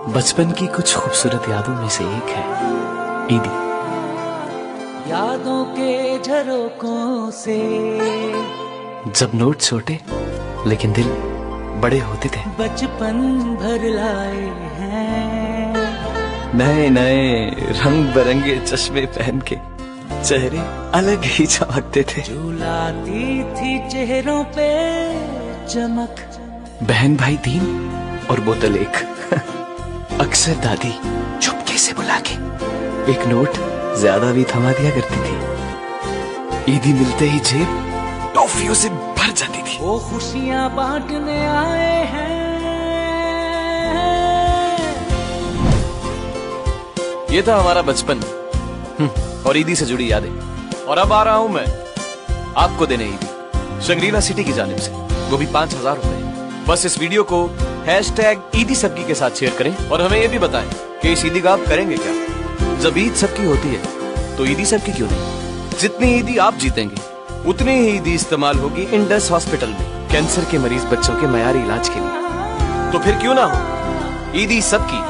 बचपन की कुछ खूबसूरत यादों में से एक है ईदी। यादों के झरोकों से जब नोट छोटे लेकिन दिल बड़े होते थे। बचपन भर लाए हैं नए नए रंग बिरंगे चश्मे पहन के चेहरे अलग ही चमकते थे। झूलाती थी चेहरों पे चमक। बहन भाई 3 और बोतल 1। अक्सर दादी चुपके से बुला के एक नोट ज्यादा भी थमा दिया करती थी। ईदी मिलते ही जेब टॉफियों से भर जाती थी। वो खुशियां बांटने आए हैं। ये था हमारा बचपन और ईदी से जुड़ी यादें। और अब आ रहा हूं मैं आपको देने ईदी शंग्रीला सिटी की जानिब से, वो भी 5000 रुपए। बस इस वीडियो को #ईदी सबकी के साथ शेयर करें और हमें ये भी बताएं कि इस ईदी का आप करेंगे क्या। जब ईद सबकी होती है तो ईदी सबकी क्यों नहीं। जितनी ईदी आप जीतेंगे उतनी ही ईदी इस्तेमाल होगी इंडस हॉस्पिटल में कैंसर के मरीज बच्चों के मयारी इलाज के लिए। तो फिर क्यों ना हो ईदी सबकी